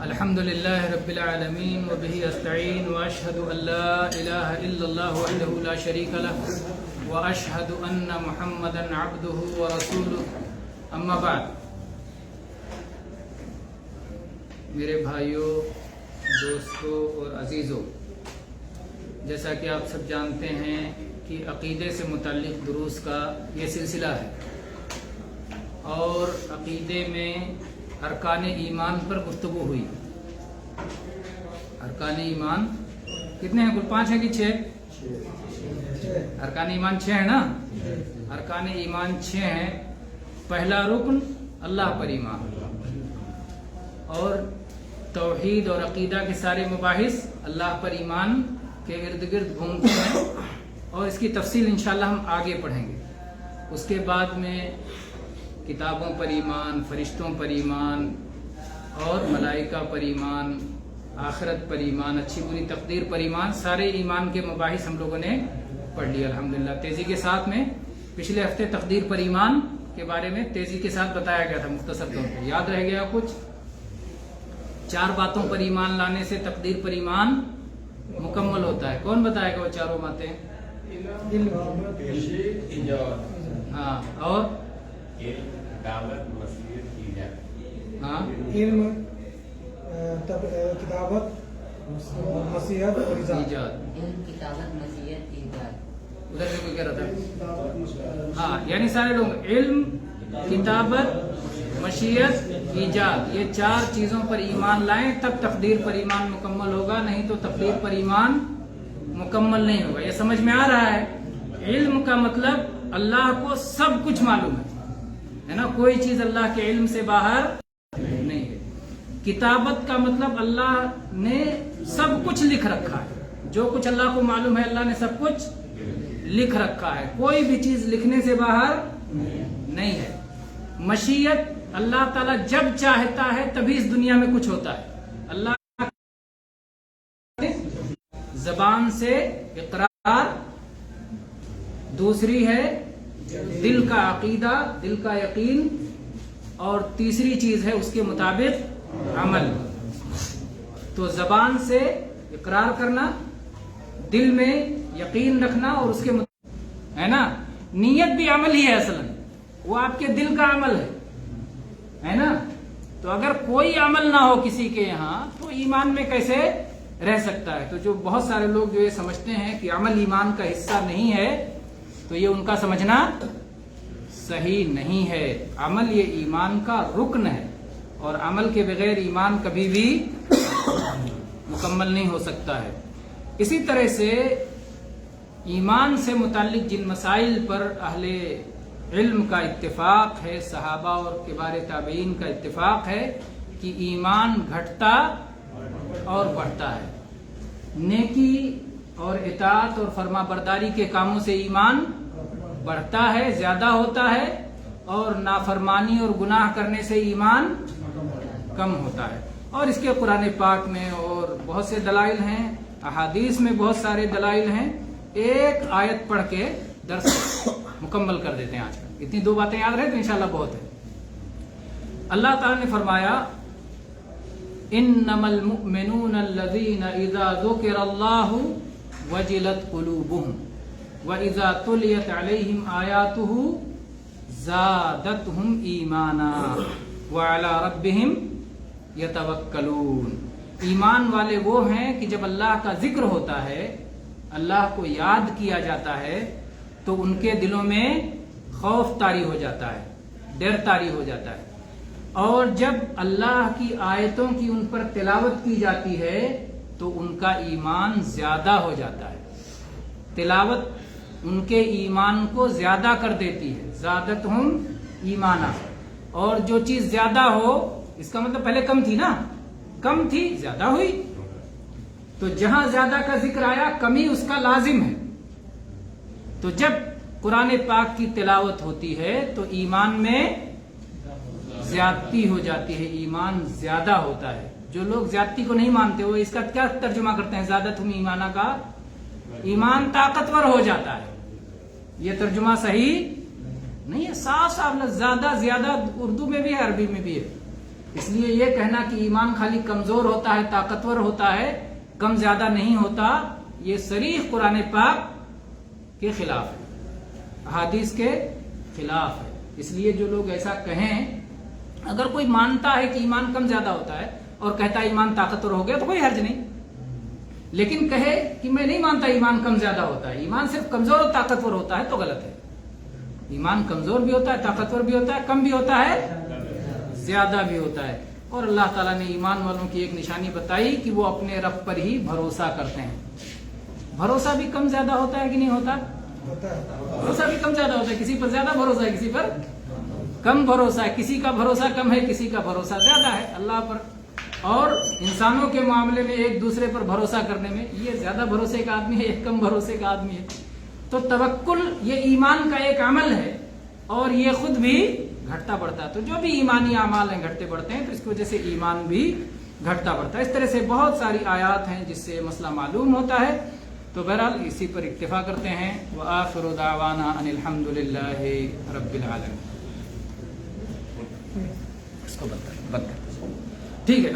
الحمد لله رب العالمين وبه استعين واشهد ان لا اله الا الله وحده لا شريك له واشهد ان محمدا عبده ورسوله اما بعد. میرے بھائیوں، دوستوں اور عزیزوں، جیسا کہ آپ سب جانتے ہیں کہ عقیدے سے متعلق دروس کا یہ سلسلہ ہے اور عقیدے میں ارکان ایمان پر گفتگو ہوئی. ارکان ایمان کتنے ہیں؟ کل 5 ہیں کہ 6؟ ارکان ایمان 6 ہیں نا. ارکان ایمان 6 ہیں. پہلا رکن اللہ پر ایمان، اور توحید اور عقیدہ کے سارے مباحث اللہ پر ایمان کے ارد گرد گھومتے ہیں، اور اس کی تفصیل انشاءاللہ ہم آگے پڑھیں گے. اس کے بعد میں کتابوں پر ایمان، فرشتوں پر ایمان اور ملائکہ پر ایمان، آخرت پر ایمان، اچھی بری تقدیر پر ایمان، سارے ایمان کے مباحث ہم لوگوں نے پڑھ لیا الحمدللہ. تیزی کے ساتھ میں پچھلے ہفتے تقدیر پر ایمان کے بارے میں تیزی کے ساتھ بتایا گیا تھا مختصر طور پہ. یاد رہ گیا کچھ؟ 4 باتوں پر ایمان لانے سے تقدیر پر ایمان مکمل ہوتا ہے. کون بتائے گا وہ 4 باتیں؟ ہاں، اور ہاں، علم، کتابت، مشیت اور ایجاد. ادھر سے کوئی کہہ رہا تھا؟ ہاں، یعنی سارے لوگ علم، کتابت، مشیت، ایجاد، یہ 4 چیزوں پر ایمان لائیں تب تقدیر پر ایمان مکمل ہوگا، نہیں تو تقدیر پر ایمان مکمل نہیں ہوگا. یہ سمجھ میں آ رہا ہے؟ علم کا مطلب اللہ کو سب کچھ معلوم ہے نا، کوئی چیز اللہ کے علم سے باہر نہیں ہے. کتابت کا مطلب اللہ نے سب کچھ لکھ رکھا ہے، جو کچھ اللہ کو معلوم ہے اللہ نے سب کچھ لکھ رکھا ہے، کوئی بھی چیز لکھنے سے باہر نہیں ہے. مشیت، اللہ تعالیٰ جب چاہتا ہے تبھی اس دنیا میں کچھ ہوتا ہے. اللہ زبان سے اقرار، دوسری ہے دل کا عقیدہ، دل کا یقین، اور تیسری چیز ہے اس کے مطابق عمل. تو زبان سے اقرار کرنا، دل میں یقین رکھنا، اور اس کے ہے نا. نیت بھی عمل ہی ہے، اصلا وہ آپ کے دل کا عمل ہے نا. تو اگر کوئی عمل نہ ہو کسی کے یہاں تو ایمان میں کیسے رہ سکتا ہے؟ تو جو بہت سارے لوگ جو یہ سمجھتے ہیں کہ عمل ایمان کا حصہ نہیں ہے، تو یہ ان کا سمجھنا صحیح نہیں ہے. عمل یہ ایمان کا رکن ہے، اور عمل کے بغیر ایمان کبھی بھی مکمل نہیں ہو سکتا ہے. اسی طرح سے ایمان سے متعلق جن مسائل پر اہل علم کا اتفاق ہے، صحابہ اور کبار تابعین کا اتفاق ہے کہ ایمان گھٹتا اور بڑھتا ہے. نیکی اور اطاعت اور فرما برداری کے کاموں سے ایمان بڑھتا ہے، زیادہ ہوتا ہے، اور نافرمانی اور گناہ کرنے سے ایمان کم ہوتا ہے. اور اس کے قرآن پاک میں اور بہت سے دلائل ہیں، احادیث میں بہت سارے دلائل ہیں. ایک آیت پڑھ کے درس مکمل کر دیتے ہیں آج کل. اتنی 2 باتیں یاد رہے تو انشاءاللہ بہت ہے. اللہ تعالیٰ نے فرمایا انما المؤمنون الذين اذا ذكر الله وجلت قلوبهم واذا تليت عليهم آياته زادتهم ایمانا وعلى ربهم يتوکلون. ایمان والے وہ ہیں کہ جب اللہ کا ذکر ہوتا ہے، اللہ کو یاد کیا جاتا ہے، تو ان کے دلوں میں خوف طاری ہو جاتا ہے، ڈر طاری ہو جاتا ہے. اور جب اللہ کی آیتوں کی ان پر تلاوت کی جاتی ہے تو ان کا ایمان زیادہ ہو جاتا ہے. تلاوت ان کے ایمان کو زیادہ کر دیتی ہے، زادتہم ایمانا. اور جو چیز زیادہ ہو، اس کا مطلب پہلے کم تھی نا، کم تھی زیادہ ہوئی. تو جہاں زیادہ کا ذکر آیا کمی اس کا لازم ہے. تو جب قرآن پاک کی تلاوت ہوتی ہے تو ایمان میں زیادتی ہو جاتی ہے، ایمان زیادہ ہوتا ہے. جو لوگ زیادتی کو نہیں مانتے وہ اس کا کیا ترجمہ کرتے ہیں؟ زیادتہم ایمانا کا ایمان طاقتور ہو جاتا ہے. یہ ترجمہ صحیح نہیں ہے، صاف صاف لفظ، زیادہ اردو میں بھی ہے، عربی میں بھی ہے. اس لیے یہ کہنا کہ ایمان خالی کمزور ہوتا ہے، طاقتور ہوتا ہے، کم زیادہ نہیں ہوتا، یہ صریح قرآن پاک کے خلاف ہے، احادیث کے خلاف ہے. اس لیے جو لوگ ایسا کہیں، اگر کوئی مانتا ہے کہ ایمان کم زیادہ ہوتا ہے اور کہتا ہے ایمان طاقتور ہو گیا تو کوئی حرج نہیں، لیکن کہے کہ میں نہیں مانتا ایمان کم زیادہ ہوتا ہے، ایمان صرف کمزور اور طاقتور ہوتا ہے، تو غلط ہے. ایمان کمزور بھی ہوتا ہے، طاقتور بھی ہوتا ہے، کم بھی ہوتا ہے، زیادہ بھی ہوتا ہے. اور اللہ تعالیٰ نے ایمان والوں کی ایک نشانی بتائی کہ وہ اپنے رب پر ہی بھروسہ کرتے ہیں. بھروسہ بھی کم زیادہ ہوتا ہے کہ نہیں ہوتا؟ بھروسہ بھی کم زیادہ ہوتا ہے، کسی پر زیادہ بھروسہ ہے، کسی پر کم بھروسہ ہے، کسی کا بھروسہ کم ہے، کسی کا بھروسہ زیادہ ہے اللہ پر. اور انسانوں کے معاملے میں ایک دوسرے پر بھروسہ کرنے میں یہ زیادہ بھروسے کا آدمی ہے، ایک کم بھروسے کا آدمی ہے. تو توکل یہ ایمان کا ایک عمل ہے اور یہ خود بھی گھٹتا بڑھتا ہے. تو جو بھی ایمانی اعمال ہیں گھٹتے بڑھتے ہیں، تو اس کی وجہ سے ایمان بھی گھٹتا بڑھتا ہے. اس طرح سے بہت ساری آیات ہیں جس سے مسئلہ معلوم ہوتا ہے. تو بہرحال اسی پر اکتفا کرتے ہیں. وآخر دعوانا ان الحمد للہ رب العالمین. اس کو بند کر ٹھیک ہے.